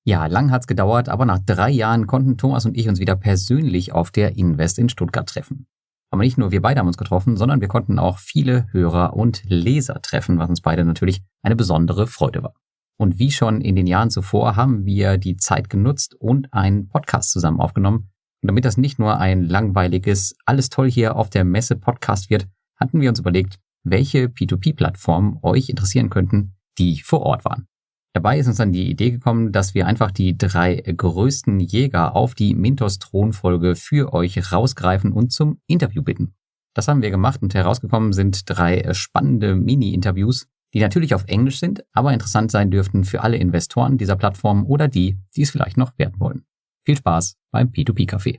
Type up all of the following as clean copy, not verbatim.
Ja, lang hat's gedauert, aber nach 3 Jahren konnten Thomas und ich uns wieder persönlich auf der Invest in Stuttgart treffen. Aber nicht nur wir beide haben uns getroffen, sondern wir konnten auch viele Hörer und Leser treffen, was uns beide natürlich eine besondere Freude war. Und wie schon in den Jahren zuvor haben wir die Zeit genutzt und einen Podcast zusammen aufgenommen. Und damit das nicht nur ein langweiliges Alles toll hier auf der Messe Podcast wird, hatten wir uns überlegt, welche P2P-Plattformen euch interessieren könnten, die vor Ort waren. Dabei ist uns dann die Idee gekommen, dass wir einfach die 3 größten Jäger auf die Mintos-Thronfolge für euch rausgreifen und zum Interview bitten. Das haben wir gemacht und herausgekommen sind 3 spannende Mini-Interviews, die natürlich auf Englisch sind, aber interessant sein dürften für alle Investoren dieser Plattform oder die es vielleicht noch werden wollen. Viel Spaß beim P2P-Café.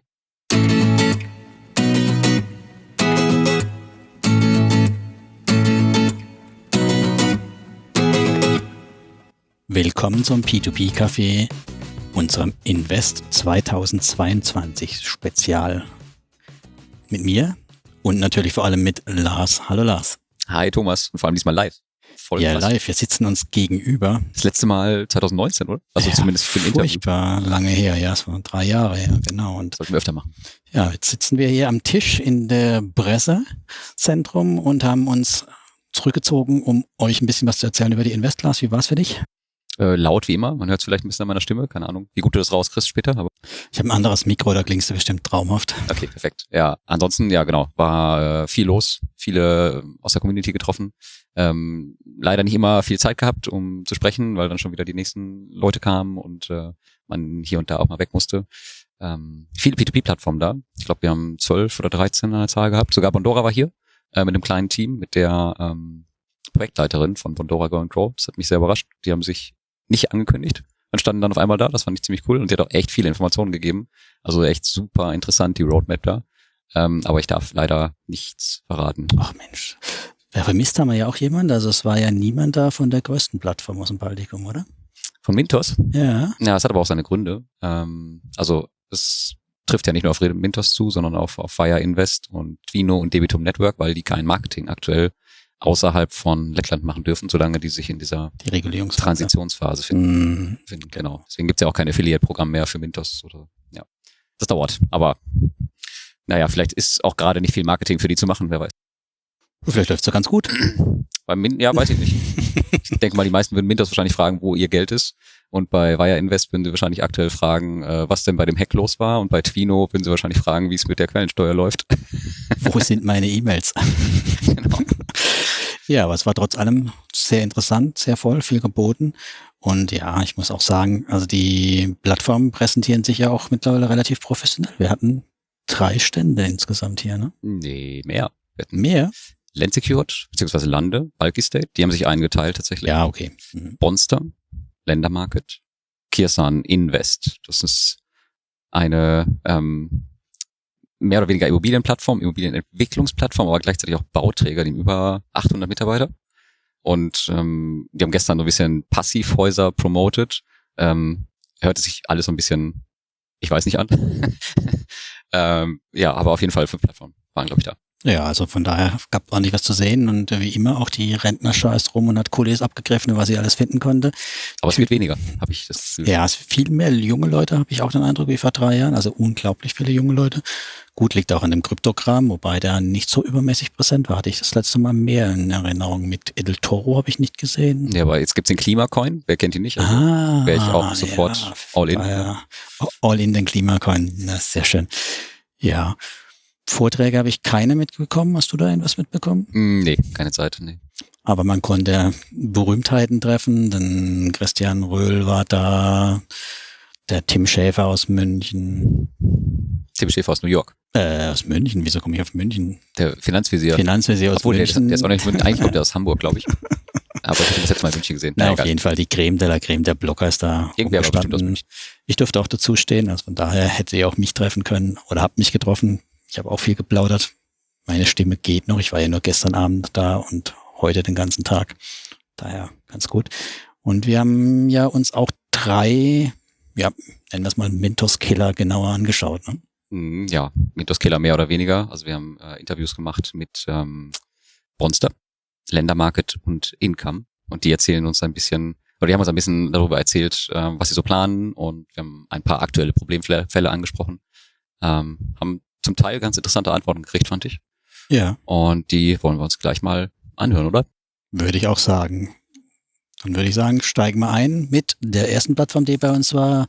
Willkommen zum P2P-Café, unserem Invest 2022 Spezial. Mit mir und natürlich vor allem mit Lars. Hallo Lars. Hi Thomas, und vor allem diesmal live. Voll ja, krass. Live, wir sitzen uns gegenüber. Das letzte Mal 2019, oder? Also ja, zumindest für ein Interview. Furchtbar lange her, ja, es waren 3 Jahre her, genau. Und sollten wir öfter machen. Ja, jetzt sitzen wir hier am Tisch in der Pressezentrum und haben uns zurückgezogen, um euch ein bisschen was zu erzählen über die Invest. Lars, wie war es für dich? Laut wie immer, man hört es vielleicht ein bisschen an meiner Stimme, keine Ahnung, wie gut du das rauskriegst später. Aber ich habe ein anderes Mikro, da klingst du bestimmt traumhaft. Okay, perfekt. Ja, ansonsten, ja genau, war viel los, viele aus der Community getroffen. Leider nicht immer viel Zeit gehabt, um zu sprechen, weil dann schon wieder die nächsten Leute kamen und man hier und da auch mal weg musste. Viele P2P-Plattformen da. Ich glaube, wir haben 12 oder 13 an der Zahl gehabt. Sogar Bondora war hier mit einem kleinen Team, mit der Projektleiterin von Bondora Go and Grow. Das hat mich sehr überrascht. Die haben sich nicht angekündigt und standen dann auf einmal da. Das fand ich ziemlich cool und die hat auch echt viele Informationen gegeben. Also echt super interessant, die Roadmap da. Aber ich darf leider nichts verraten. Ach Mensch, vermisst haben wir ja auch jemand. Also es war ja niemand da von der größten Plattform aus dem Baltikum, oder? Von Mintos? Ja. Ja, es hat aber auch seine Gründe. Also es trifft ja nicht nur auf Mintos zu, sondern auch auf Fire Invest und Twino und Debitum Network, weil die kein Marketing aktuell außerhalb von Lettland machen dürfen, solange die sich in dieser Transitionsphase finden. Genau. Deswegen gibt's ja auch kein Affiliate-Programm mehr für Mintos oder ja. Das dauert. Aber naja, vielleicht ist auch gerade nicht viel Marketing für die zu machen, wer weiß. Vielleicht läuft's ja ganz gut. Ja, weiß ich nicht. Ich denke mal, die meisten würden Mintos wahrscheinlich fragen, wo ihr Geld ist. Und bei Weitere Invest würden sie wahrscheinlich aktuell fragen, was denn bei dem Hack los war. Und bei Twino würden sie wahrscheinlich fragen, wie es mit der Quellensteuer läuft. Wo sind meine E-Mails? Genau. Ja, aber es war trotz allem sehr interessant, sehr voll, viel geboten. Und ja, ich muss auch sagen, also die Plattformen präsentieren sich ja auch mittlerweile relativ professionell. Wir hatten 3 Stände insgesamt hier, ne? Nee, mehr. Mehr? Landsecured, beziehungsweise Lande, Bulky State, die haben sich eingeteilt tatsächlich. Ja, okay. Bondster, Lendermarket, Kirsan Invest. Das ist eine mehr oder weniger Immobilienplattform, Immobilienentwicklungsplattform, aber gleichzeitig auch Bauträger, die haben über 800 Mitarbeiter. Und die haben gestern so ein bisschen Passivhäuser promoted. Hörte sich alles so ein bisschen, ich weiß nicht an. Ja, aber auf jeden Fall 5 Plattformen waren, glaube ich, da. Ja, also von daher gab ordentlich was zu sehen und wie immer auch die Rentner scheißt rum und hat Kulis abgegriffen, was sie alles finden konnte. Aber es wird weniger, habe ich das Gefühl. Ja, es viel mehr junge Leute, habe ich auch den Eindruck, wie vor 3 Jahren. Also unglaublich viele junge Leute. Gut, liegt auch an dem Kryptokram, wobei der nicht so übermäßig präsent war. Hatte ich das letzte Mal mehr in Erinnerung. Mit El Toro habe ich nicht gesehen. Ja, aber jetzt gibt's den Klimacoin. Wer kennt ihn nicht? Also wäre ich auch sofort ja, all in. Ja, all in den Klimacoin. Das ist sehr schön. Ja. Vorträge habe ich keine mitbekommen. Hast du da irgendwas mitbekommen? Nee, keine Zeit, nee. Aber man konnte Berühmtheiten treffen, denn Christian Röhl war da, der Tim Schäfer aus München. Tim Schäfer aus New York. Aus München, wieso komme ich auf München? Der Finanzvisier. Finanzvisier aus München. Der ist auch nicht München, eigentlich kommt der aus Hamburg, glaube ich. Aber ich habe das jetzt mal in München gesehen. Na, auf jeden Fall, die Creme de la Creme, der Blocker ist da. Irgendwer war bestimmt aus München. Ich durfte auch dazu stehen, also von daher hätte ihr auch mich treffen können oder habt mich getroffen. Ich habe auch viel geplaudert. Meine Stimme geht noch. Ich war ja nur gestern Abend da und heute den ganzen Tag. Daher ganz gut. Und wir haben ja uns auch 3, ja, nennen wir es mal Mintos-Killer genauer angeschaut. Ne? Ja, Mintos-Killer mehr oder weniger. Also wir haben Interviews gemacht mit Bondster, Lendermarket und Einkommen. Und die erzählen uns ein bisschen oder die haben uns ein bisschen darüber erzählt, was sie so planen, und wir haben ein paar aktuelle Problemfälle angesprochen. Haben zum Teil ganz interessante Antworten gekriegt, fand ich. Ja. Und die wollen wir uns gleich mal anhören, oder? Würde ich auch sagen. Dann würde ich sagen, steigen wir ein mit der ersten Plattform, die bei uns war.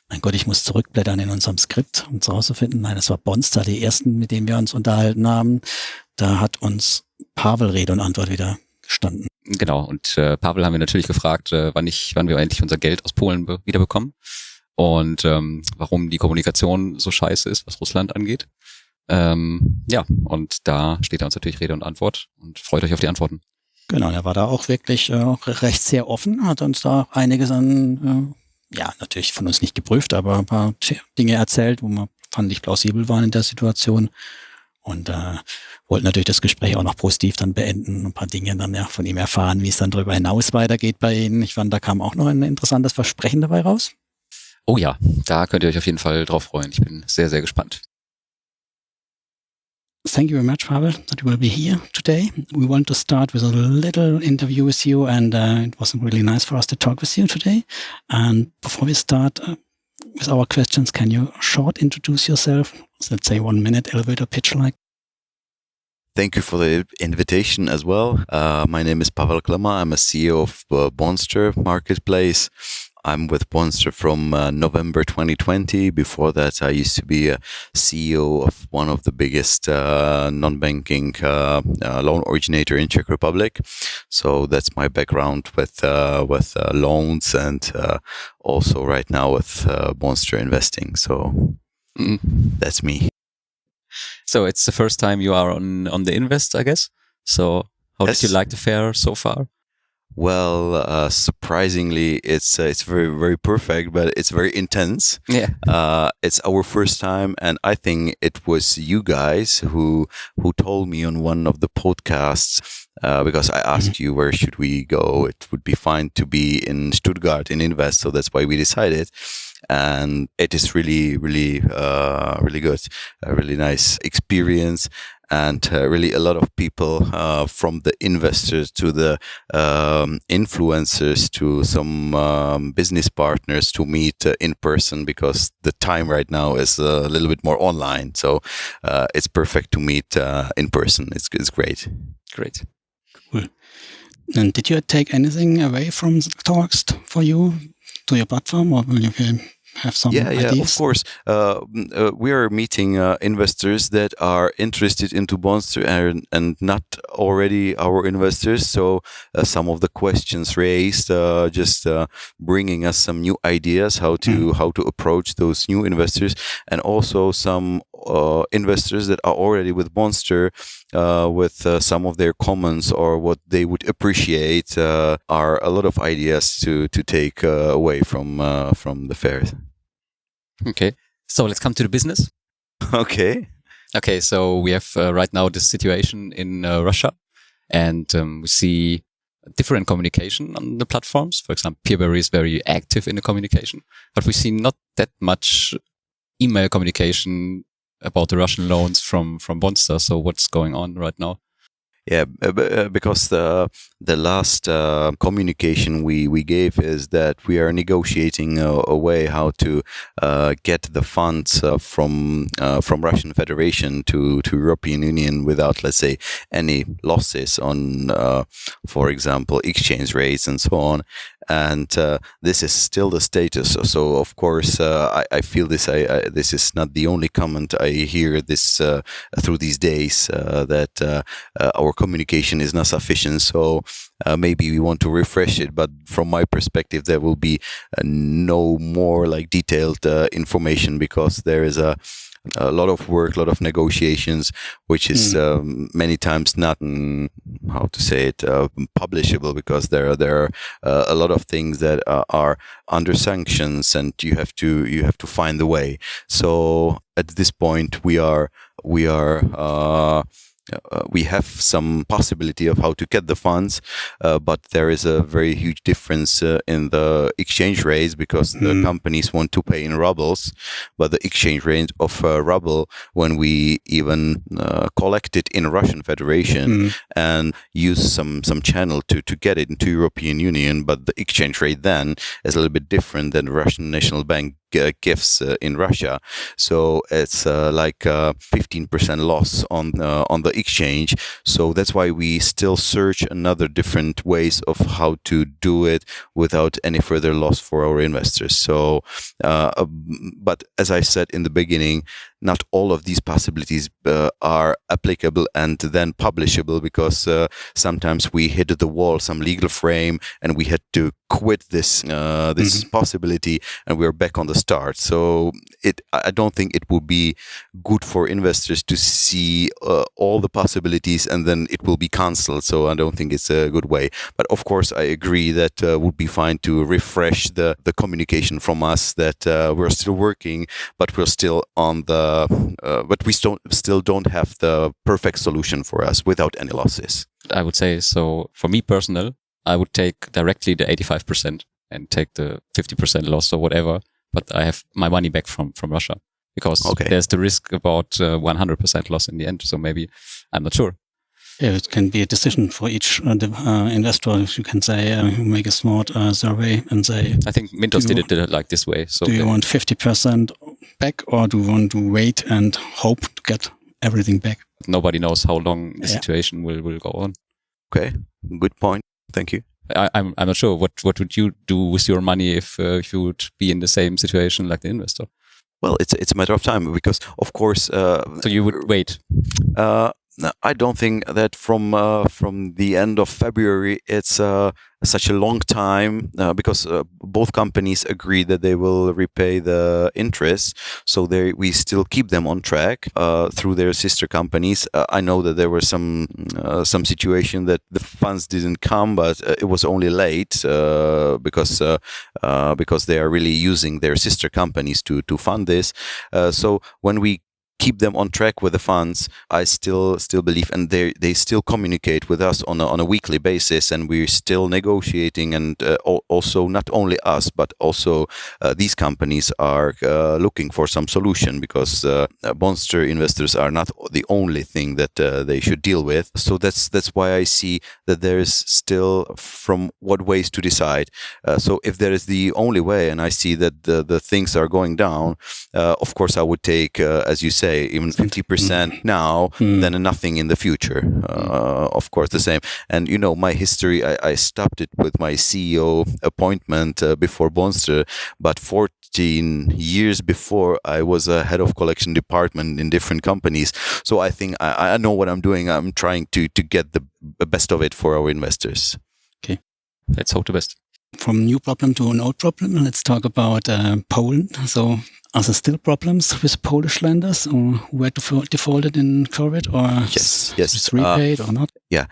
Mein Gott, ich muss zurückblättern in unserem Skript, um es rauszufinden. Nein, das war Bondster, die ersten, mit denen wir uns unterhalten haben. Da hat uns Pavel Rede und Antwort wieder gestanden. Genau, und Pavel haben wir natürlich gefragt, wann wir endlich unser Geld aus Polen wiederbekommen und warum die Kommunikation so scheiße ist, was Russland angeht. Ja, und da steht uns natürlich Rede und Antwort, und freut euch auf die Antworten. Genau, er war da auch wirklich recht sehr offen, hat uns da einiges an, natürlich von uns nicht geprüft, aber ein paar Dinge erzählt, wo wir, fand ich, plausibel waren in der Situation. Und wollten natürlich das Gespräch auch noch positiv dann beenden, ein paar Dinge dann ja von ihm erfahren, wie es dann darüber hinaus weitergeht bei Ihnen. Ich fand, da kam auch noch ein interessantes Versprechen dabei raus. Oh ja, da könnt ihr euch auf jeden Fall drauf freuen. Ich bin sehr, sehr gespannt. Thank you very much, Pavel, that you will be here today. We want to start with a little interview with you, and it was really nice for us to talk with you today. And before we start with our questions, can you short introduce yourself? So let's say 1 minute elevator pitch like. Thank you for the invitation as well. My name is Pavel Klemmer. I'm a CEO of Bondster marketplace. I'm with Bondster from November 2020. Before that, I used to be a CEO of one of the biggest non-banking loan originator in Czech Republic. So that's my background with loans, and also right now with Bondster investing. So that's me. So it's the first time you are on the Invest, I guess. So how did you like the fair so far? Well, surprisingly, it's very, very perfect, but it's very intense. Yeah. It's our first time, and I think it was you guys who told me on one of the podcasts, because I asked you where should we go. It would be fine to be in Stuttgart in Invest, so that's why we decided. And it is really, really, really good. A really nice experience. And really a lot of people, from the investors to the influencers to some business partners, to meet in person, because the time right now is a little bit more online. So it's perfect to meet in person. It's great. Great. Cool. And did you take anything away from the talks for you to your platform, or will you have some ideas? Yeah, of course. We are meeting investors that are interested into Bondster and not already our investors. So some of the questions raised, just bringing us some new ideas how to approach those new investors, and also some investors that are already with Bondster, with some of their comments or what they would appreciate, are a lot of ideas to take away from the fair. Okay, so let's come to the business. Okay, so we have right now this situation in Russia, and we see different communication on the platforms. For example, Peerberry is very active in the communication, but we see not that much email communication about the Russian loans from Bondster. So what's going on right now? Yeah, because the last communication we gave is that we are negotiating a way how to get the funds from Russian Federation to European Union without, let's say, any losses on, for example, exchange rates and so on. And this is still the status. So of course, I feel this. This is not the only comment I hear this through these days, that our communication is not sufficient. So maybe we want to refresh it. But from my perspective, there will be no more like detailed information, because there is a lot of work, a lot of negotiations, which is many times not, how to say it, publishable, because there are a lot of things that are under sanctions, and you have to find the way. So at this point, we are we have some possibility of how to get the funds, but there is a very huge difference in the exchange rates because the companies want to pay in rubles, but the exchange rate of ruble, when we even collect it in Russian Federation and use some channel to get it into European Union, but the exchange rate then is a little bit different than the Russian National Bank gives in Russia. So it's like 15% loss on the exchange. So that's why we still search another different ways of how to do it without any further loss for our investors. So, but as I said in the beginning, not all of these possibilities are applicable and then publishable because sometimes we hit the wall, some legal frame, and we had to quit this possibility, and we're back on the start. So I don't think it would be good for investors to see all the possibilities and then it will be cancelled. So I don't think it's a good way. But of course, I agree that would be fine to refresh the communication from us that we're still working, but we're still on the but we still don't have the perfect solution for us without any losses. I would say so. For me personal, I would take directly the 85% and take the 50% loss or whatever. But I have my money back from Russia because there's the risk about 100% loss in the end. So maybe I'm not sure. Yeah, it can be a decision for each investor. You can say, make a smart survey and say, I think Mintos did it like this way. So do you want 50% back or do you want to wait and hope to get everything back? Nobody knows how long the situation will go on. Okay, good point. Thank you. I'm not sure. What would you do with your money if you would be in the same situation like the investor? Well, it's a matter of time because, of course. So you would wait. I don't think that from the end of February it's such a long time because both companies agree that they will repay the interest, so we still keep them on track through their sister companies. I know that there were some situation that the funds didn't come, but it was only late because they are really using their sister companies to fund this. So when we keep them on track with the funds, I still believe, and they still communicate with us on a weekly basis, and we're still negotiating, and also not only us but also these companies are looking for some solution because Bondster investors are not the only thing that they should deal with. So that's why I see that there is still from what ways to decide. So if there is the only way, and I see that the things are going down, of course I would take, as you say, even 50% now, then nothing in the future. Of course, the same. And you know, my history, I stopped it with my CEO appointment before Bondster, but 14 years before I was a head of collection department in different companies. So I think I know what I'm doing. I'm trying to get the best of it for our investors. Okay. Let's hope the best. From new problem to an old problem, let's talk about Poland. So are there still problems with Polish lenders or were defaulted in COVID or yes. It's repaid or not? Yeah.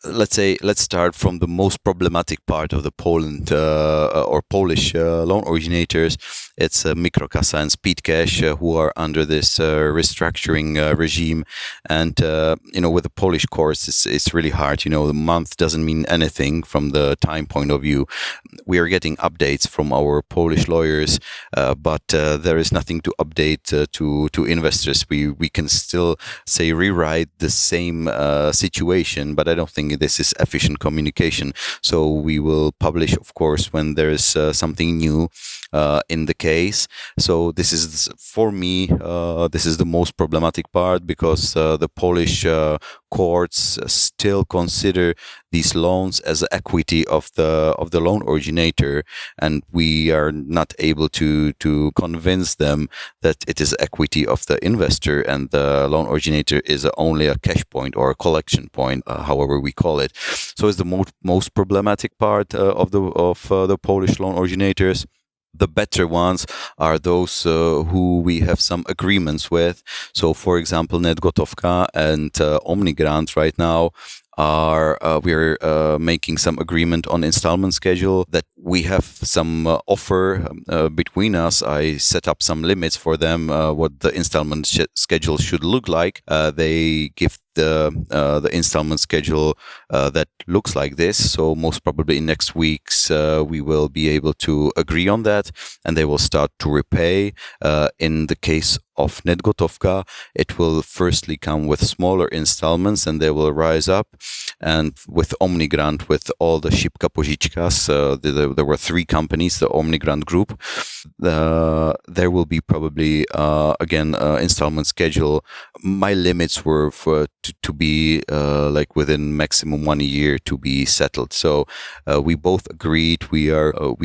Let's start from the most problematic part of the Poland or Polish loan originators. It's Mikrokasa and Speedcash who are under this restructuring regime, and you know, with the Polish courts, it's really hard. You know, the month doesn't mean anything from the time point of view. We are getting updates from our Polish lawyers, but there is nothing to update to investors. We can still say rewrite the same situation, but I don't think this is efficient communication. So we will publish, of course, when there is something new in the case. So this is, for me, this is the most problematic part because the Polish courts still consider these loans as equity of the loan originator, and we are not able to convince them that it is equity of the investor and the loan originator is only a cash point or a collection point, however we call it. So it's the most problematic part of the Polish loan originators. The better ones are those who we have some agreements with. So, for example, Netgotówka and Omnigrant right now are we're making some agreement on installment schedule that we have some offer between us. I set up some limits for them, what the installment schedule should look like. They give the installment schedule that looks like this. So most probably in next weeks we will be able to agree on that, and they will start to repay. In the case of Netgotovka, it will firstly come with smaller installments and they will rise up. And with Omnigrant, with all the Szybka Pożyczkas, there were 3 companies, the Omnigrant group. There will be probably again installment schedule. My limits were to be like within maximum 1 year to be settled. So we both agreed. We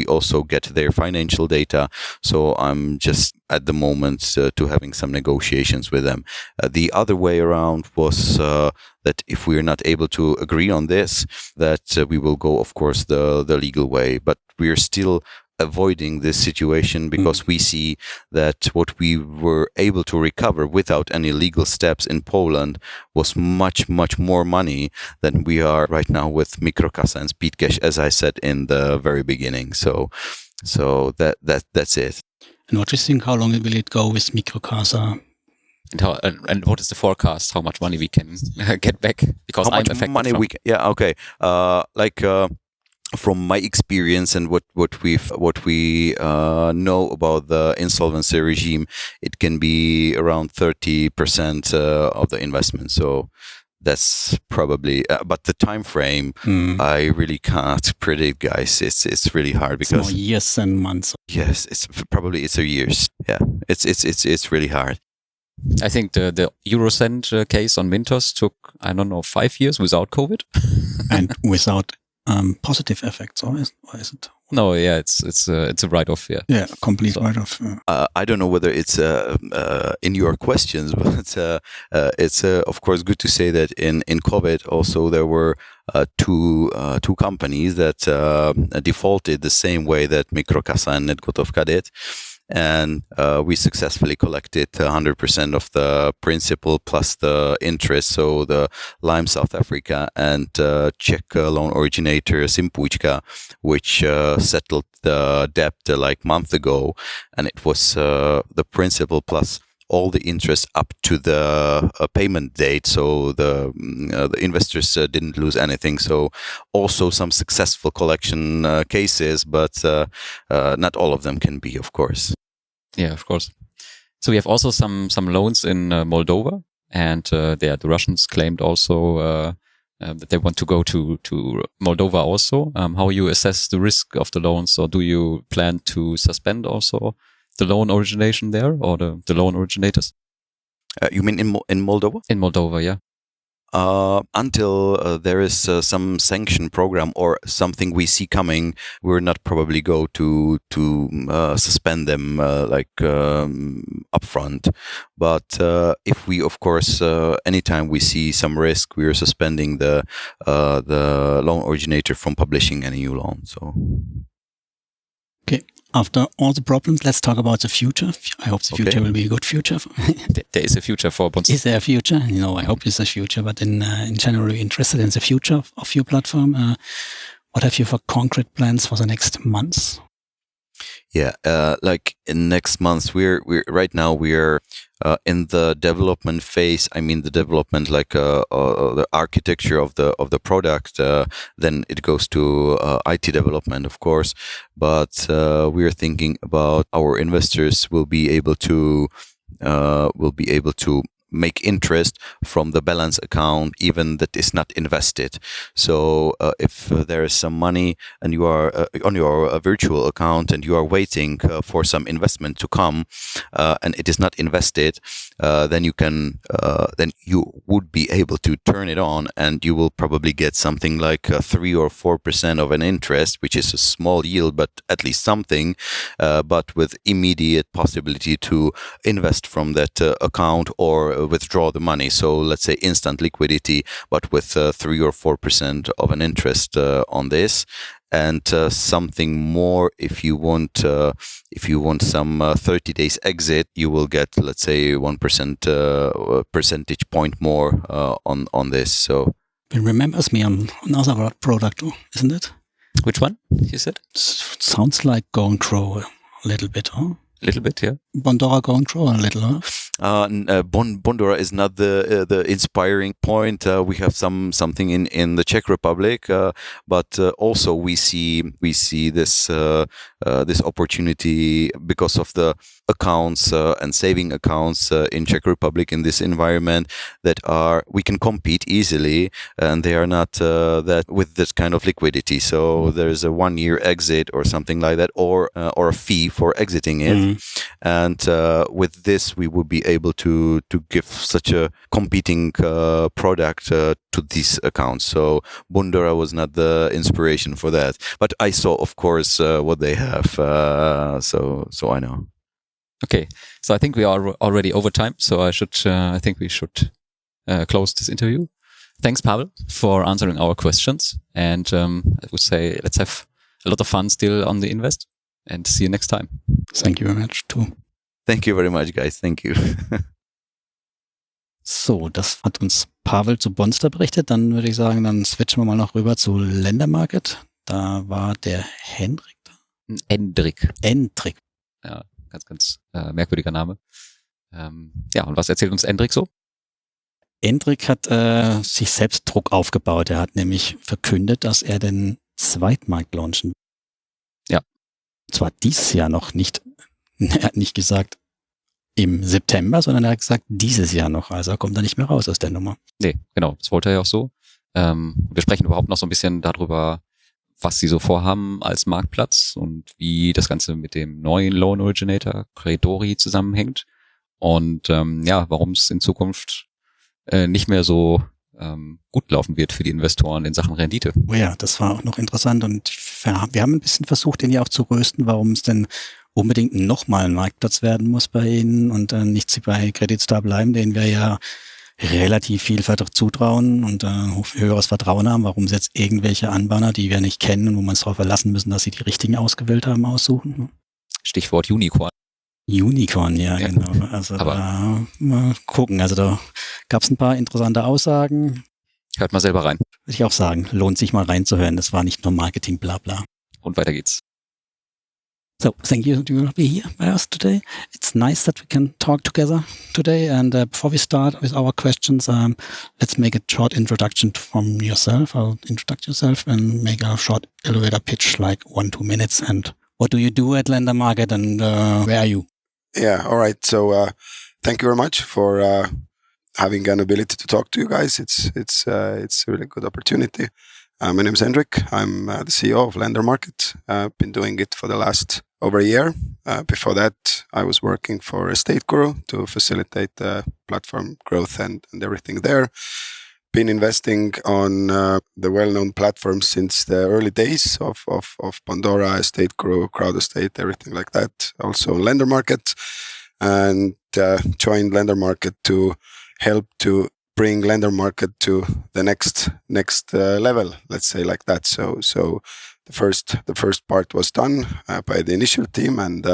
also get their financial data. So I'm just at the moment to having some negotiations with them. The other way around was that if we are not able to agree on this, that we will go, of course, the legal way. But we are still avoiding this situation because we see that what we were able to recover without any legal steps in Poland was much, much more money than we are right now with Mikrokasa and Speedcash, as I said in the very beginning. So that's it. And what do you think? How long will it go with Mikrokasa? And what is the forecast? How much money we can get back? Because how I'm much affected money from... we can, yeah, okay. From my experience and what we know about the insolvency regime, it can be around 30% of the investment. So that's probably, but the time frame I really can't predict, guys. It's really hard because it's more years than months. Yes, it's a years. Yeah, it's really hard. I think the Eurocent case on Mintos took, I don't know, 5 years without COVID and without positive effects, or is it? No, yeah, it's a write-off. Yeah, complete write-off. I don't know whether it's in your questions, but it's of course good to say that in COVID also there were two companies that defaulted the same way that Mikrokasa and Netgotovka did. And we successfully collected 100% of the principal plus the interest. So the Lime South Africa and Czech loan originator Simpuička, which settled the debt like a month ago, and it was the principal plus all the interest up to the payment date. So the investors didn't lose anything. So also some successful collection cases, but not all of them can be, of course. Yeah, of course. So we have also some loans in Moldova, and the Russians claimed also that they want to go to Moldova also. How you assess the risk of the loans, or do you plan to suspend also the loan origination there, or the loan originators? You mean in Moldova? In Moldova, yeah. Until there is some sanction program or something we see coming, we're not probably go to suspend them upfront. But if we, of course, anytime we see some risk, we are suspending the loan originator from publishing any new loan. So. Okay. After all the problems, let's talk about the future. I hope the future will be a good future. There is a future for Bondster. Is there a future? I hope there's a future, but in general, we're interested in the future of your platform. What have you for concrete plans for the next months? Yeah, like in next months, we're right now we're in the development phase. I mean, the development the architecture of the product. Then it goes to IT development, of course. But we're thinking about our investors will be able to make interest from the balance account, even that is not invested. So if there is some money and you are on your virtual account and you are waiting for some investment to come and it is not invested, then you would be able to turn it on, and you will probably get something like 3 or 4% of an interest, which is a small yield, but at least something, but with immediate possibility to invest from that account or withdraw the money. So let's say instant liquidity, but with 3 or 4% of an interest on this. And something more, if you want some 30 days exit, you will get, let's say, 1% percentage point more on this. So it remembers me on another product, isn't it? Which one, you said? Sounds like Go and Grow a little bit, huh? A little bit, yeah. Bondora Go and Grow a little, huh? Bondora is not the inspiring point. We have something in the Czech Republic, but also we see this this opportunity because of the accounts and saving accounts in Czech Republic in this environment that we can compete easily, and they are not that with this kind of liquidity. So there's a 1-year exit or something like that, or a fee for exiting it, and with this we would be able to give such a competing product to these accounts. So Bondora was not the inspiration for that, but I saw, of course, what they have. So I know. Okay, so I think we are already over time. So I think we should close this interview. Thanks, Pavel, for answering our questions. And I would say let's have a lot of fun still on the Invest, and see you next time. Thank you very much, too. Thank you very much, guys. Thank you. So, das hat uns Pavel zu Bondster berichtet. Dann würde ich sagen, dann switchen wir mal noch rüber zu Lendermarket. Da war der Hendrik da. Endrik. Ja, ganz merkwürdiger Name. Ja, und was erzählt uns Endrik so? Endrik hat sich selbst Druck aufgebaut. Er hat nämlich verkündet, dass er den Zweitmarkt launchen will. Ja. Zwar dieses Jahr noch nicht. Er hat nicht gesagt im September, sondern er hat gesagt dieses Jahr noch. Also er kommt da nicht mehr raus aus der Nummer. Nee, genau. Das wollte er ja auch so. Wir sprechen überhaupt noch so ein bisschen darüber, was sie so vorhaben als Marktplatz und wie das Ganze mit dem neuen Loan Originator Credori zusammenhängt und warum es in Zukunft nicht mehr so gut laufen wird für die Investoren in Sachen Rendite. Oh ja, das war auch noch interessant und wir haben ein bisschen versucht, ihn ja auch zu rösten, warum es denn unbedingt nochmal ein Marktplatz werden muss bei Ihnen und nicht bei Kreditstar bleiben, denen wir ja relativ viel zutrauen und höheres Vertrauen haben, warum sie jetzt irgendwelche Anbahner, die wir nicht kennen und wo wir uns darauf verlassen müssen, dass sie die richtigen ausgewählt haben, aussuchen. Stichwort Unicorn. Unicorn, ja, genau. Also da mal gucken. Also da gab es ein paar interessante Aussagen. Hört mal selber rein. Würde ich auch sagen, lohnt sich mal reinzuhören. Das war nicht nur Marketing, bla bla. Und weiter geht's. So, thank you to be here by us today. It's nice that we can talk together today. And before we start with our questions, let's make a short introduction from yourself. I'll introduce yourself and make a short elevator pitch, like 1-2 minutes. And what do you do at Lendermarket and where are you? Yeah, all right. So thank you very much for having an ability to talk to you guys. It's a really good opportunity. My name is Hendrik. I'm the CEO of Lendermarket. I've been doing it for the last over a year. Before that, I was working for Estate Guru to facilitate platform growth and everything there. Been investing on the well-known platforms since the early days of Bondora, Estate Guru, Crowd Estate, everything like that. Also Lendermarket, and joined Lendermarket to help to bring Lendermarket to the next level, let's say like that. So the first part was done by the initial team, and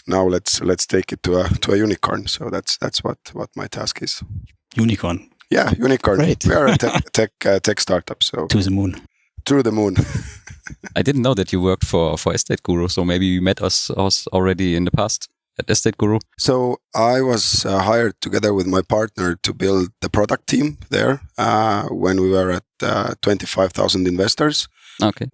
now let's take it to a unicorn. So that's what my task is. Unicorn. Yeah, unicorn. Great. We are a tech startup. So to the moon. To the moon. I didn't know that you worked for Estate Guru, so maybe you met us already in the past at Estate Guru. So I was hired together with my partner to build the product team there when we were at 25,000 investors. Okay.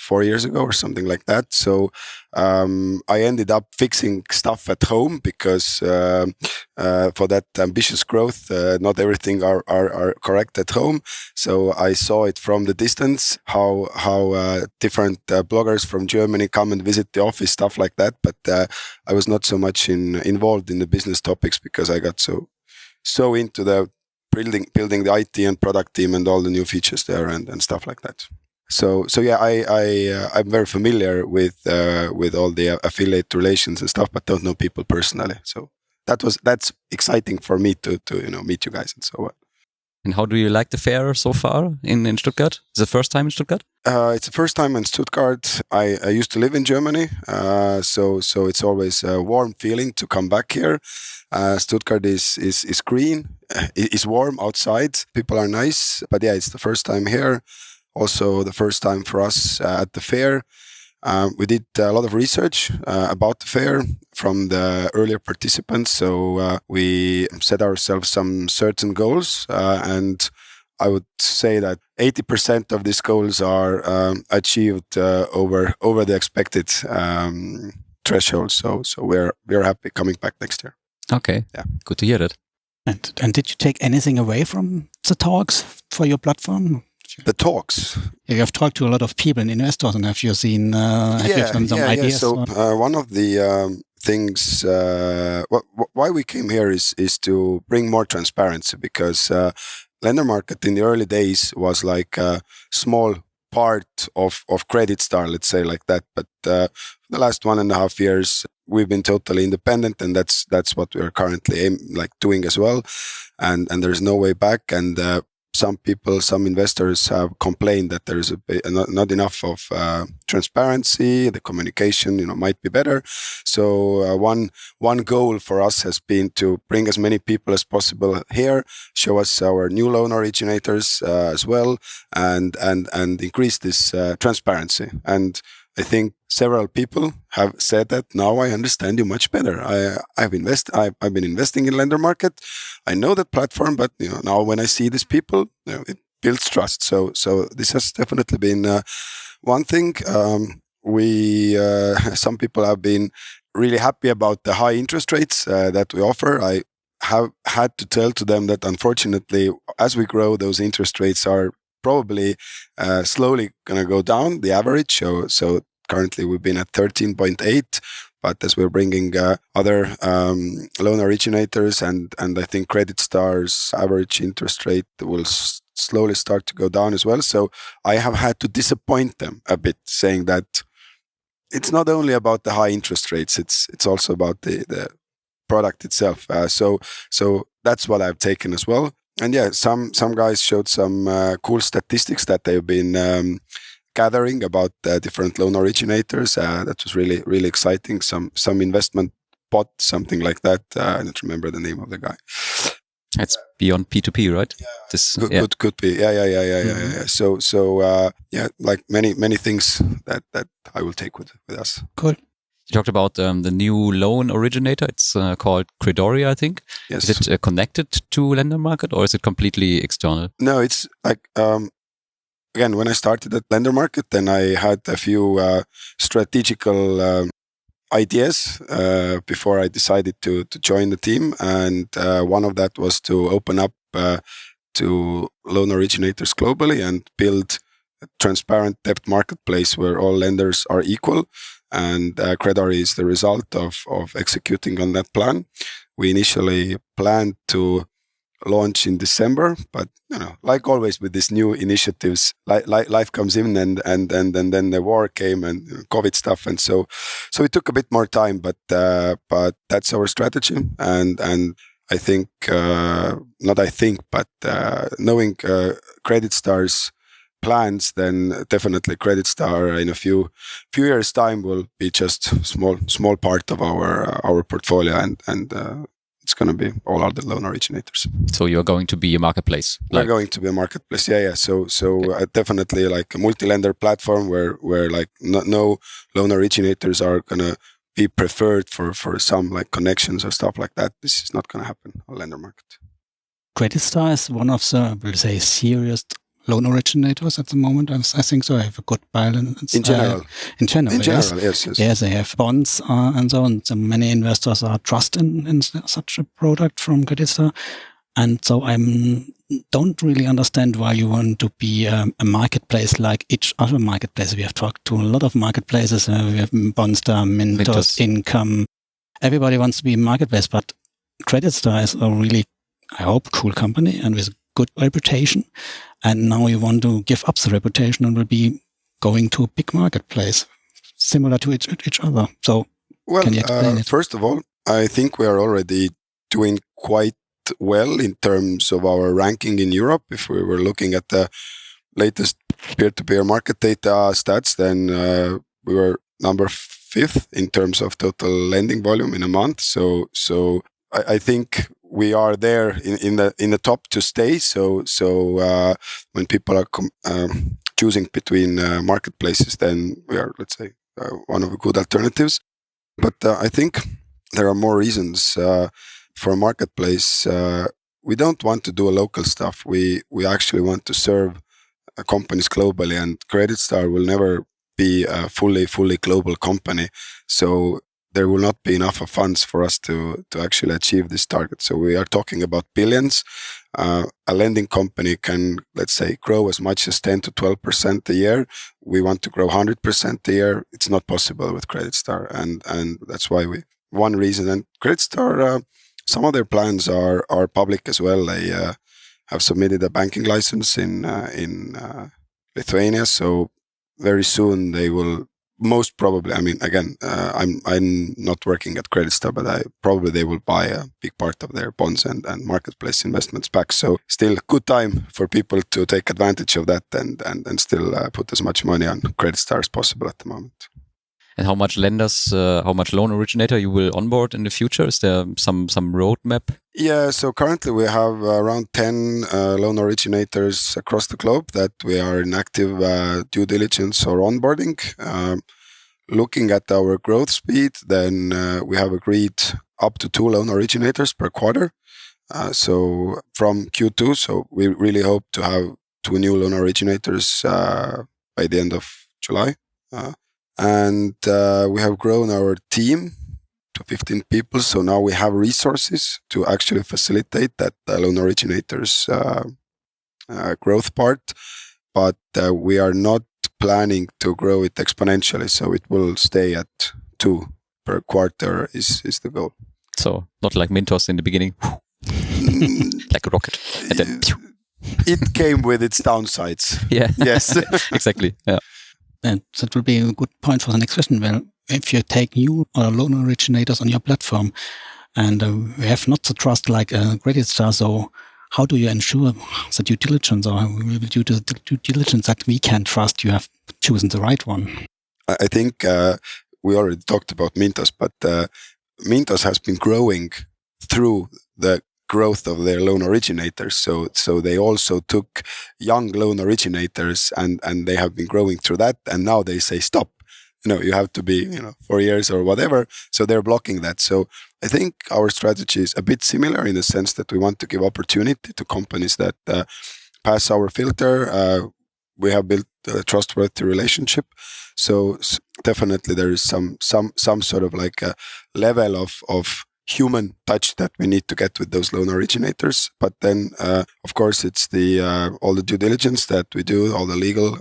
4 years ago or something like that. So I ended up fixing stuff at home because for that ambitious growth, not everything are correct at home. So I saw it from the distance, how different bloggers from Germany come and visit the office, stuff like that. But I was not so much involved in the business topics because I got so into the building the IT and product team and all the new features there and stuff like that. So yeah, I'm very familiar with all the affiliate relations and stuff, but don't know people personally. So that's exciting for me to meet you guys and so on. And how do you like the fair so far in Stuttgart? Is it the first time in Stuttgart? It's the first time in Stuttgart. I used to live in Germany, so it's always a warm feeling to come back here. Stuttgart is green, is warm outside. People are nice, but yeah, it's the first time here. also the first time for us at the fair. We did a lot of research about the fair from the earlier participants. So we set ourselves some certain goals, and I would say that 80% of these goals are achieved over the expected threshold. So we're happy coming back next year. Okay, Yeah, good to hear that. And did you take anything away from the talks for your platform? The talks. You have talked to a lot of people and investors, and have you seen? Have you done some ideas? So one of the things why we came here is to bring more transparency, because Lendermarket in the early days was like a small part of Kreditstar, let's say like that. But the last 1.5 years, we've been totally independent, and that's what we are currently doing as well. And there's no way back. And some investors have complained that there's not enough of transparency. The communication, might be better. So one goal for us has been to bring as many people as possible here, show us our new loan originators as well, and increase this transparency. And I think several people have said that now I understand you much better. I've been investing in Lendermarket. I know that platform, but now when I see these people, it builds trust. So this has definitely been one thing. Some people have been really happy about the high interest rates that we offer. I have had to tell to them that unfortunately, as we grow, those interest rates are probably slowly going to go down, the average. So currently we've been at 13.8, but as we're bringing other loan originators, and I think Kreditstar's average interest rate will slowly start to go down as well. So I have had to disappoint them a bit, saying that it's not only about the high interest rates, it's also about the product itself. So that's what I've taken as well. And yeah, some guys showed some cool statistics that they've been gathering about different loan originators. That was really, really exciting. Some investment bot, something like that. I don't remember the name of the guy. It's beyond P2P, right? Yeah. Could be. Yeah. So like many things that I will take with us. Cool. You talked about the new loan originator. It's called Kredori, I think. Yes. Is it connected to Lendermarket, or is it completely external? No, it's like again, when I started at Lendermarket, then I had a few strategical ideas before I decided to join the team, and one of that was to open up to loan originators globally and build a transparent debt marketplace where all lenders are equal. And Kredori is the result of executing on that plan. We initially planned to launch in December, but like always with these new initiatives, life comes in, and then the war came and COVID stuff, and so it took a bit more time. But that's our strategy, and I think knowing Kreditstar's plans, then definitely Kreditstar in a few years' time will be just small part of our portfolio, and it's going to be all other loan originators. So you're going to be a marketplace. We're going to be a marketplace. Yeah. So okay. Definitely like a multi-lender platform where like no loan originators are going to be preferred for some like connections or stuff like that. This is not going to happen on Lendermarket. Kreditstar is one of the, we'll say, serious loan originators at the moment. I think so. I have a good balance. In general, yes. Yes, they have bonds and so on. So many investors are trusting in such a product from Kreditstar. And so I don't really understand why you want to be a marketplace like each other marketplace. We have talked to a lot of marketplaces. We have Bondster, Mintos, Einkommen. Everybody wants to be a marketplace, but Kreditstar is a really, I hope, cool company and with good reputation, and now you want to give up the reputation and will be going to a big marketplace similar to each other. So can you explain it? First of all, I think we are already doing quite well in terms of our ranking in Europe. If we were looking at the latest peer-to-peer market data stats, then we were number 5th in terms of total lending volume in a month. So I think we are there in the top to stay. So when people are choosing between marketplaces, then we are, let's say, one of the good alternatives. But I think there are more reasons for a marketplace. We don't want to do a local stuff. We actually want to serve companies globally, and CreditStar will never be a fully global company. So there will not be enough of funds for us to actually achieve this target. So we are talking about billions. A lending company can, let's say, grow as much as 10 to 12% a year. We want to grow 100% a year. It's not possible with CreditStar, and that's why one reason. And CreditStar, some of their plans are public as well. They have submitted a banking license in Lithuania, so very soon they will. Most probably, I mean, again, I'm not working at CreditStar, but they will buy a big part of their bonds and marketplace investments back. So still good time for people to take advantage of that and still put as much money on CreditStar as possible at the moment. And how much loan originator you will onboard in the future? Is there some roadmap? Yeah, so currently we have around 10 loan originators across the globe that we are in active due diligence or onboarding. Looking at our growth speed, then we have agreed up to 2 loan originators per quarter. So from Q2, so we really hope to have 2 new loan originators by the end of July. And we have grown our team to 15 people. So now we have resources to actually facilitate that loan originators growth part. But we are not planning to grow it exponentially. So it will stay at 2 per quarter is the goal. So not like Mintos in the beginning, like a rocket. And then, it came with its downsides. Yeah. Yes. Exactly. Yeah. And that will be a good point for the next question. Well, if you take new loan originators on your platform and we have not the trust like CreditStar, so how do you ensure the due diligence, or due to the due diligence that we can trust you have chosen the right one? I think we already talked about Mintos, but Mintos has been growing through the growth of their loan originators. So they also took young loan originators and they have been growing through that. And now they say, stop, you have to be, 4 years or whatever. So they're blocking that. So I think our strategy is a bit similar in the sense that we want to give opportunity to companies that pass our filter. We have built a trustworthy relationship. So definitely there is some sort of like a level of human touch that we need to get with those loan originators. But then, of course, it's all the due diligence that we do, all the legal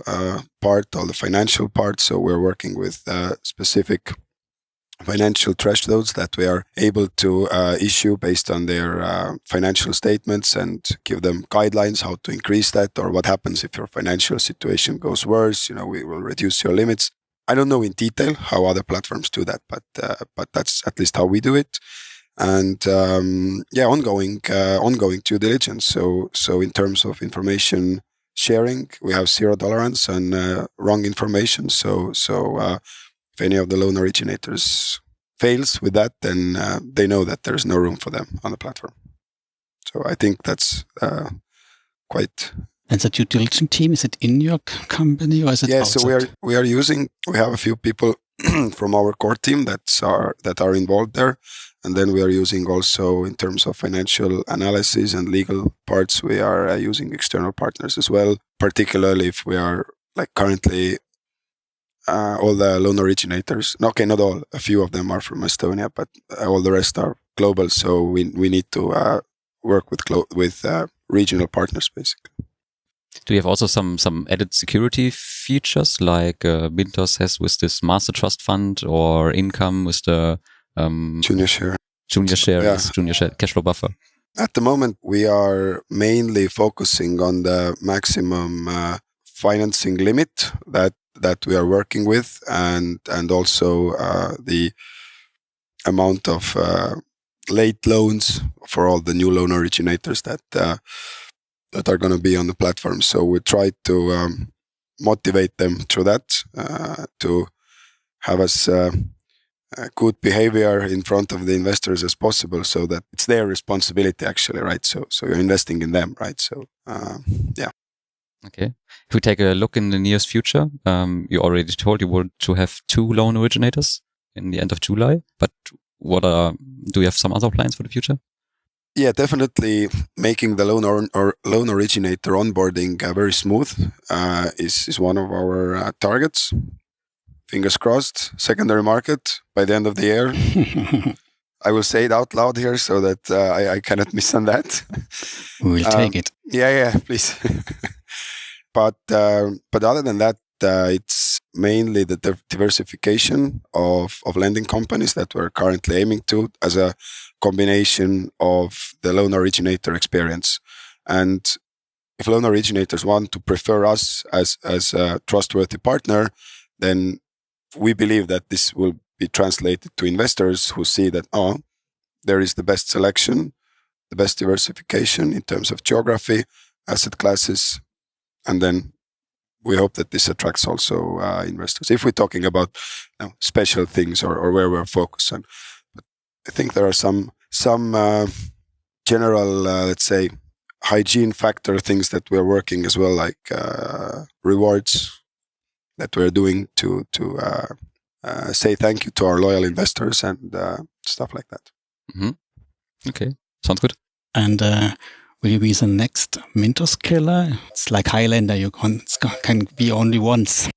part, all the financial part. So we're working with specific financial thresholds that we are able to issue based on their financial statements and give them guidelines how to increase that, or what happens if your financial situation goes worse. We will reduce your limits. I don't know in detail how other platforms do that, but that's at least how we do it. And ongoing due diligence. So in terms of information sharing, we have 0 tolerance on wrong information. So if any of the loan originators fails with that, then they know that there is no room for them on the platform. So I think that's quite. And the due diligence team, is it in your company or is it outside? So we have a few people from our core team that are involved there. And then we are using also, in terms of financial analysis and legal parts, we are using external partners as well, particularly if we are like currently all the loan originators. Okay, not all. A few of them are from Estonia, but all the rest are global. So we need to work with regional partners, basically. Do you have also some added security features like Mintos has with this master trust fund, or Income with the junior share, yes, junior share cash flow buffer? At the moment, we are mainly focusing on the maximum financing limit that we are working with, and also the amount of late loans for all the new loan originators that are going to be on the platform. So we try to motivate them through that to have as good behavior in front of the investors as possible, so that it's their responsibility actually, right? So you're investing in them, right? So yeah. Okay. If we take a look in the nearest future, you already told you want to have 2 loan originators in the end of July, but do you have some other plans for the future? Yeah, definitely making the loan originator onboarding very smooth is one of our targets. Fingers crossed, secondary market by the end of the year. I will say it out loud here so that I cannot miss on that. We'll take it. Yeah, please. But other than that, it's mainly the diversification of lending companies that we're currently aiming to as a combination of the loan originator experience. And if loan originators want to prefer us as a trustworthy partner, then we believe that this will be translated to investors who see that, there is the best selection, the best diversification in terms of geography, asset classes, and then we hope that this attracts also investors. If we're talking about special things or where we're focused on, but I think there are some general, let's say, hygiene factor things that we're working as well, like rewards that we're doing to say thank you to our loyal investors and stuff like that. Mm-hmm. Okay, sounds good. And will you be the next Mintos killer? It's like Highlander, can be only once.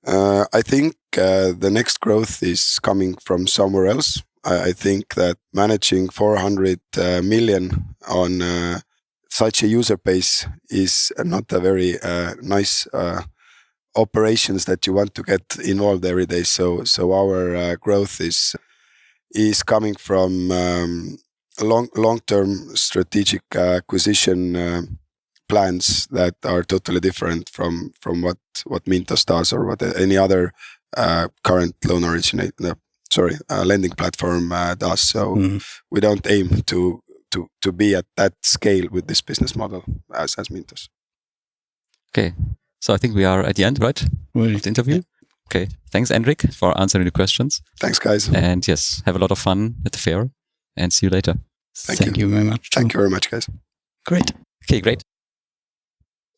I think the next growth is coming from somewhere else. I think that managing 400 million on such a user base is not a very nice operations that you want to get involved every day. So our growth is coming from long-term strategic acquisition plans that are totally different from what Mintos does or what any other current lending platform does. So we don't aim to be at that scale with this business model as Mintos. Okay, so I think we are at the end, right? Of the interview. Yeah. Okay, thanks, Hendrik, for answering the questions. Thanks, guys. And yes, have a lot of fun at the fair, and see you later. Thank you very much. Thank you very much, guys. Great. Okay, great.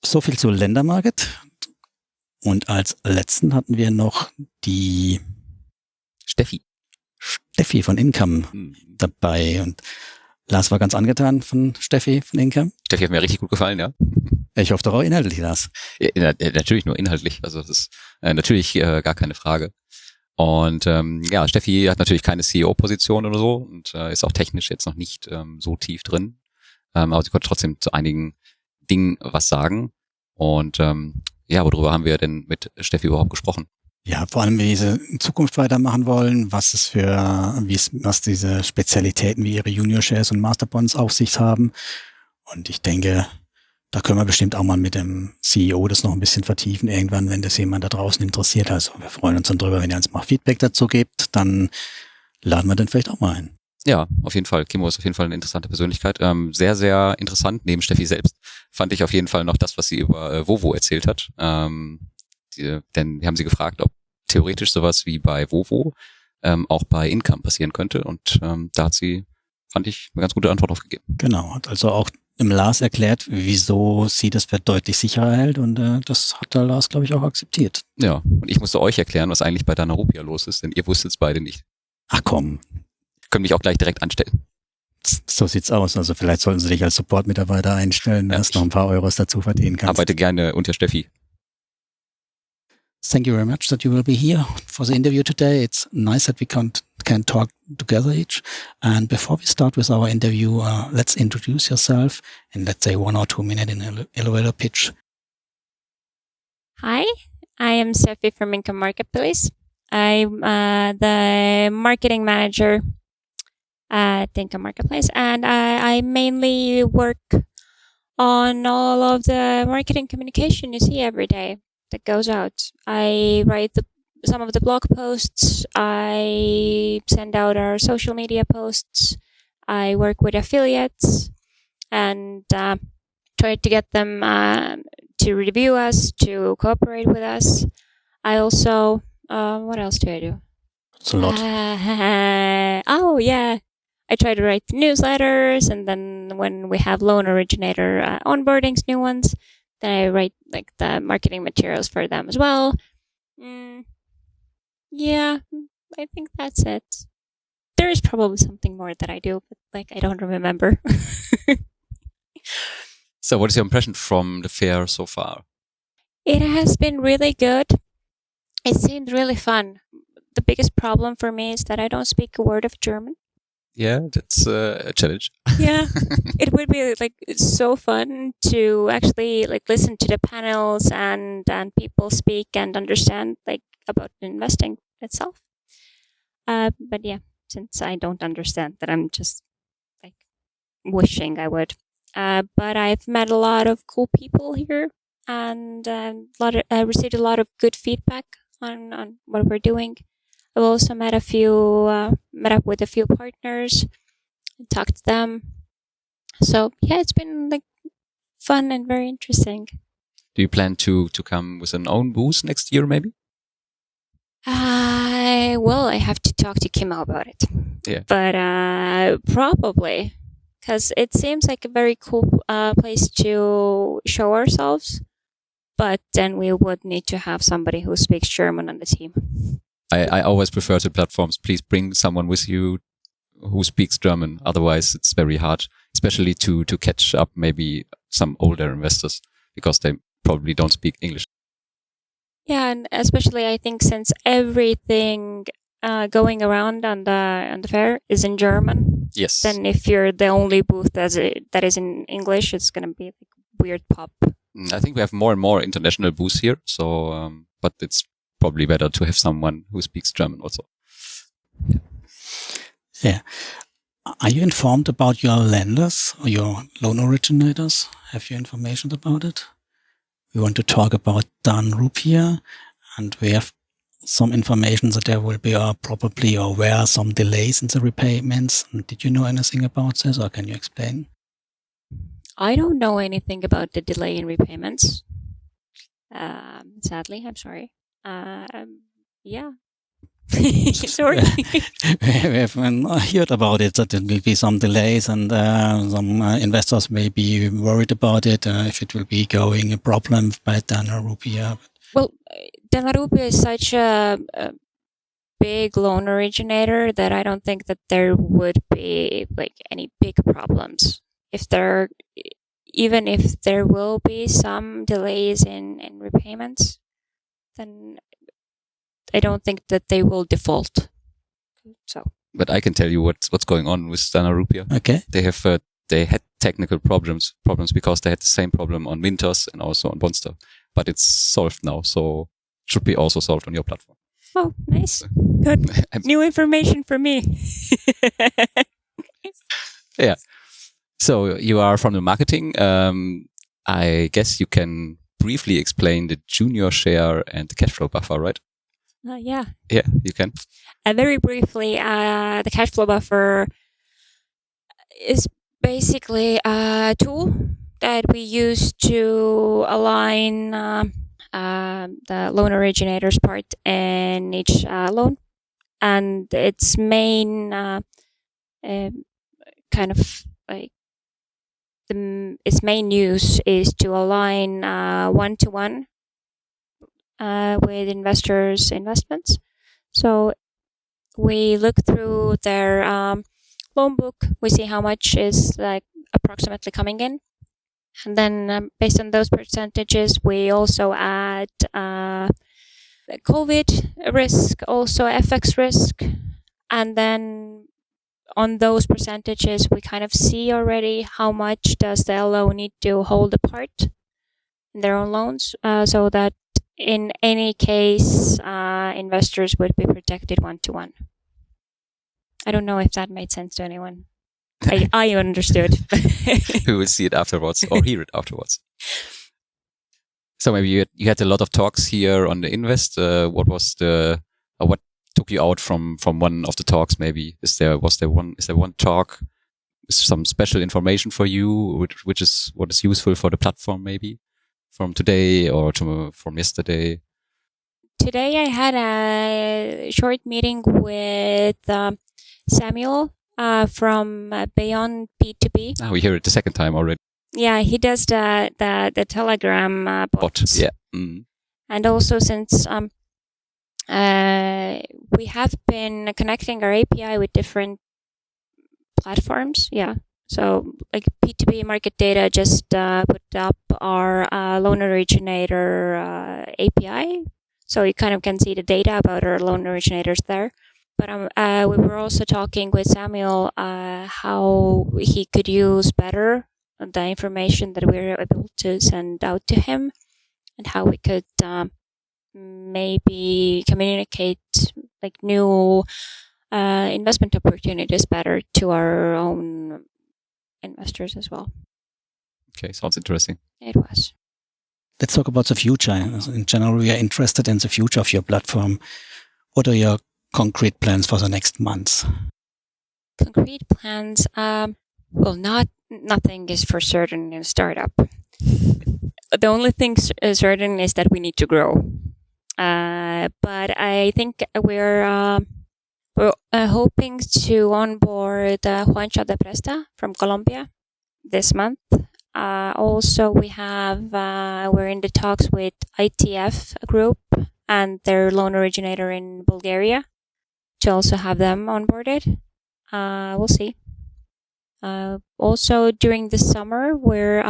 So viel zu Lendermarket. Und als letzten hatten wir noch die Steffi von Einkommen dabei. Und Lars war ganz angetan von Steffi von Einkommen. Steffi hat mir richtig gut gefallen, ja. Ich hoffe doch auch inhaltlich, Lars. Ja, natürlich nur inhaltlich. Also das ist natürlich gar keine Frage. Und Steffi hat natürlich keine CEO-Position oder so und ist auch technisch jetzt noch nicht so tief drin. Aber sie konnte trotzdem zu einigen Dingen was sagen. Und worüber haben wir denn mit Steffi überhaupt gesprochen? Ja, vor allem, wie sie in Zukunft weitermachen wollen, was diese Spezialitäten wie ihre Junior-Shares und Masterbonds auf sich haben. Und ich denke, da können wir bestimmt auch mal mit dem CEO das noch ein bisschen vertiefen irgendwann, wenn das jemand da draußen interessiert. Also wir freuen uns dann drüber, wenn ihr uns mal Feedback dazu gebt, dann laden wir den vielleicht auch mal ein. Ja, auf jeden Fall. Kimmo ist auf jeden Fall eine interessante Persönlichkeit. Sehr, sehr interessant. Neben Steffi selbst fand ich auf jeden Fall noch das, was sie über Vovo erzählt hat. Denn wir haben sie gefragt, ob theoretisch sowas wie bei Vovo auch bei Einkommen passieren könnte. Und da hat sie, fand ich, eine ganz gute Antwort drauf gegeben. Genau, hat also auch im Lars erklärt, wieso sie das für deutlich sicherer hält. Und das hat der Lars, glaube ich, auch akzeptiert. Ja, und ich musste euch erklären, was eigentlich bei Dana Rupia los ist, denn ihr wusstet es beide nicht. Ach komm. Können mich auch gleich direkt anstellen. So sieht's aus. Also vielleicht sollten sie dich als Support-Mitarbeiter einstellen, dass du noch ein paar Euros dazu verdienen kannst. Arbeite gerne unter Steffi. Thank you very much that you will be here for the interview today. It's nice that we can talk together each. And before we start with our interview, let's introduce yourself in, let's say, 1 or 2 minutes in an elevator pitch. Hi, I am Steffi from Income Marketplace. I'm the marketing manager at Income Marketplace, and I mainly work on all of the marketing communication you see every day that goes out. I write some of the blog posts, I send out our social media posts, I work with affiliates and try to get them to review us, to cooperate with us. I also, what else do I do? It's a lot. Oh yeah. I try to write the newsletters, and then when we have loan originator onboardings, new ones, then I write like the marketing materials for them as well. Yeah, I think that's it. There is probably something more that I do, but like I don't remember. So what is your impression from the fair so far? It has been really good. It seemed really fun. The biggest problem for me is that I don't speak a word of German. Yeah, that's a challenge. Yeah, it would be like so fun to actually like listen to the panels and people speak and understand like about investing itself. But yeah, since I don't understand that, I'm just like wishing I would. But I've met a lot of cool people here, and I received a lot of good feedback on what we're doing. I've also met up with a few partners and talked to them. So yeah, it's been like fun and very interesting. Do you plan to come with an own booth next year, maybe? Well, I have to talk to Kim about it. Yeah. But probably, because it seems like a very cool place to show ourselves. But then we would need to have somebody who speaks German on the team. I always prefer to platforms. Please bring someone with you who speaks German. Otherwise, it's very hard, especially to catch up maybe some older investors, because they probably don't speak English. Yeah, and especially I think since everything going around on the fair is in German. Yes. Then if you're the only booth that is in English, it's gonna be like weird pop. I think we have more and more international booths here. So, but it's probably better to have someone who speaks German also. Yeah. Are you informed about your lenders or your loan originators? Have you information about it? We want to talk about Dan Rupiah, and we have some information that there will be probably or were some delays in the repayments. Did you know anything about this, or can you explain? I don't know anything about the delay in repayments. Sadly, I'm sorry. Yeah. Sorry. We have heard about it, that there will be some delays, and some investors may be worried about it, if it will be going a problem by Dan Rupiah. Well, Dan Rupiah is such a big loan originator that I don't think that there would be like any big problems. Even if there will be some delays in repayments, then I don't think that they will default. So, but I can tell you what's going on with Dan Rupiah. Okay, they had technical problems because they had the same problem on Mintos and also on Bondster, but it's solved now, so it should be also solved on your platform. Oh, nice, good, new information for me. Yeah. So you are from the marketing. I guess you can briefly explain the junior share and the cash flow buffer, right? Yeah. Yeah, you can. Very briefly, the cash flow buffer is basically a tool that we use to align the loan originator's part in each loan, and its main kind of like its main use is to align one-to-one with investors' investments. So we look through their loan book, we see how much is like approximately coming in, and then based on those percentages, we also add COVID risk, also FX risk, and then on those percentages, we kind of see already how much does the LO need to hold apart in their own loans, so that in any case, investors would be protected one-to-one. I don't know if that made sense to anyone. I understood. We will see it afterwards or hear it afterwards. So maybe you had a lot of talks here on the Invest. What was what took you out from one of the talks? Maybe is there one talk with some special information for you, which is what is useful for the platform, maybe from today or from yesterday? Today I had a short meeting with Samuel from Beyond P2P. We hear it the second time already. Yeah, he does the Telegram bot. Yeah. Mm. And also since we have been connecting our API with different platforms. Yeah. So like P2P Market Data just put up our loan originator API. So you kind of can see the data about our loan originators there. But we were also talking with Samuel how he could use better the information that we were able to send out to him, and how we could maybe communicate like new investment opportunities better to our own investors as well. Okay, sounds interesting. It was. Let's talk about the future. In general, we are interested in the future of your platform. What are your concrete plans for the next months? Concrete plans? Well, nothing is for certain in a startup. The only thing certain is that we need to grow. But I think we're hoping to onboard Juancho de Presta from Colombia this month. Also, we're in the talks with ITF Group and their loan originator in Bulgaria to also have them onboarded. We'll see. Also, during the summer, we're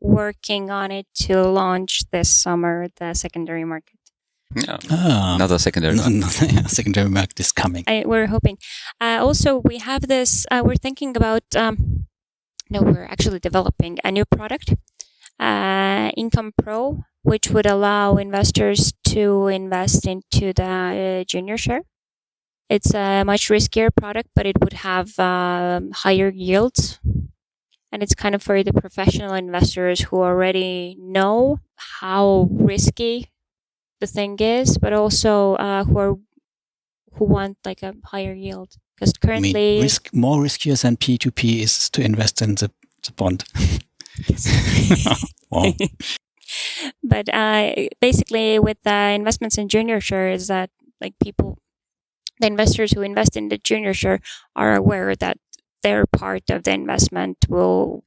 working on it to launch this summer the secondary market. Yeah. Another secondary market. Secondary market is coming. We're hoping. Also, we have this. We're thinking about. We're actually developing a new product, Income Pro, which would allow investors to invest into the junior share. It's a much riskier product, but it would have higher yields. And it's kind of for the professional investors who already know how risky the thing is, but also who want like a higher yield. Because currently, more riskier than P2P is to invest in the bond. Wow. But basically, with the investments in junior shares, that like the investors who invest in the junior share are aware that their part of the investment will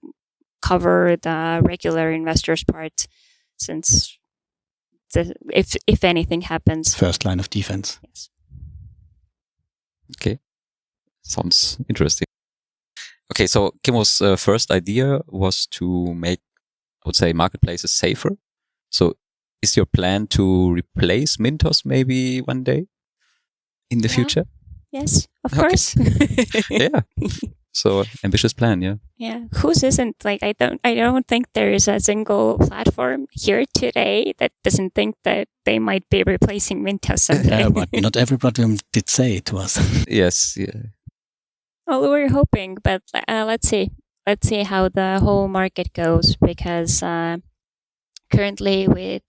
cover the regular investors' part, since if anything happens, first line of defense. Yes. Okay, sounds interesting. Okay, so Kimmo's first idea was to make, I would say, marketplaces safer. So, is your plan to replace Mintos maybe one day in the future? Yes, of course. Yeah. So ambitious plan, yeah. Yeah. Whose isn't? Like, I don't think there is a single platform here today that doesn't think that they might be replacing Mintos someday. Yeah, but not every platform did say it to us. Yes, yeah. Well, we're hoping, but let's see. Let's see how the whole market goes, because currently with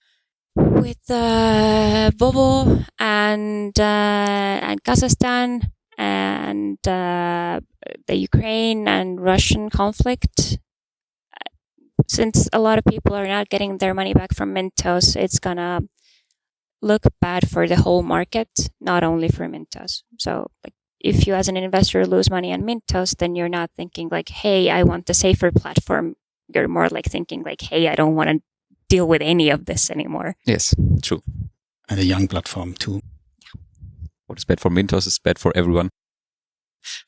Volvo and Kazakhstan and the Ukraine and Russian conflict, since a lot of people are not getting their money back from Mintos, it's gonna look bad for the whole market, not only for Mintos. So, like, if you as an investor lose money on Mintos, then you're not thinking like, hey, I want a safer platform. You're more like thinking like, hey, I don't want to deal with any of this anymore. Yes, true. And a young platform too. Yeah. What is bad for Mintos is bad for everyone.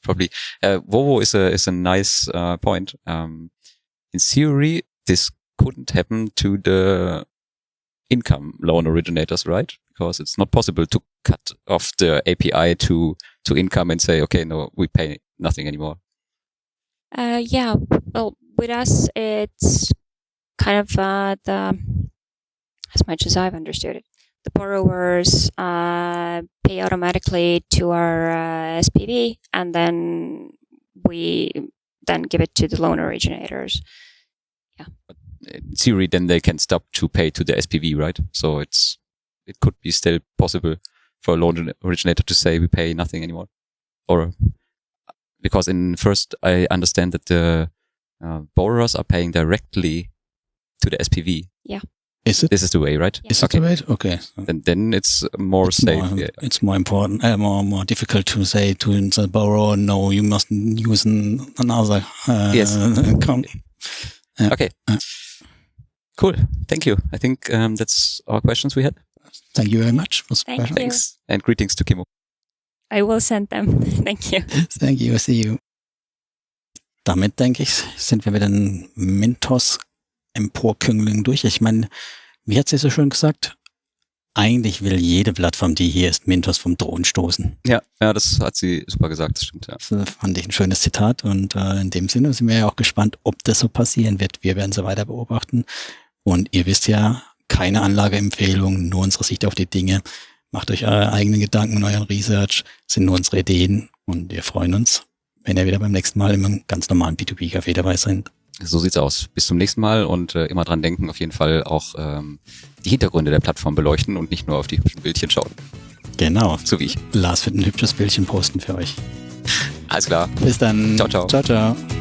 Probably. Volvo is a nice point. In theory, this couldn't happen to the income loan originators, right? Because it's not possible to cut off the API to income and say, okay, no, we pay nothing anymore. Yeah. Well, with us, it's kind of as much as I've understood it, the borrowers pay automatically to our SPV, and then we then give it to the loan originators. Yeah. But in theory, then they can stop to pay to the SPV, right? So it could be still possible for a loan originator to say we pay nothing anymore, or because first I understand that the borrowers are paying directly to the SPV. Yeah. Is it? This is the way, right? Is it the way? Okay. Then it's more safe. It's more important, more difficult to say to the borrower, no, you must use another Yes. account. Yeah. Okay. Cool. Thank you. I think that's all questions we had. Thank you very much. Thank you. Thanks. And greetings to Kimmo. I will send them. Thank you. Thank you. See you. Damit, denke ich, sind wir mit den Mintos-Emporkünglingen durch. Ich meine, wie hat sie so schön gesagt? Eigentlich will jede Plattform, die hier ist, Mintos vom Thron stoßen. Ja, das hat sie super gesagt, das stimmt. Ja. Das fand ich ein schönes Zitat und in dem Sinne sind wir ja auch gespannt, ob das so passieren wird. Wir werden sie weiter beobachten und ihr wisst ja, keine Anlageempfehlung, nur unsere Sicht auf die Dinge. Macht euch eure eigenen Gedanken und euren Research, sind nur unsere Ideen und wir freuen uns, wenn ihr wieder beim nächsten Mal im ganz normalen P2P-Café dabei seid. So sieht's aus. Bis zum nächsten Mal und immer dran denken, auf jeden Fall auch die Hintergründe der Plattform beleuchten und nicht nur auf die hübschen Bildchen schauen. Genau. So wie ich. Lars wird ein hübsches Bildchen posten für euch. Alles klar. Bis dann. Ciao, ciao. Ciao, ciao.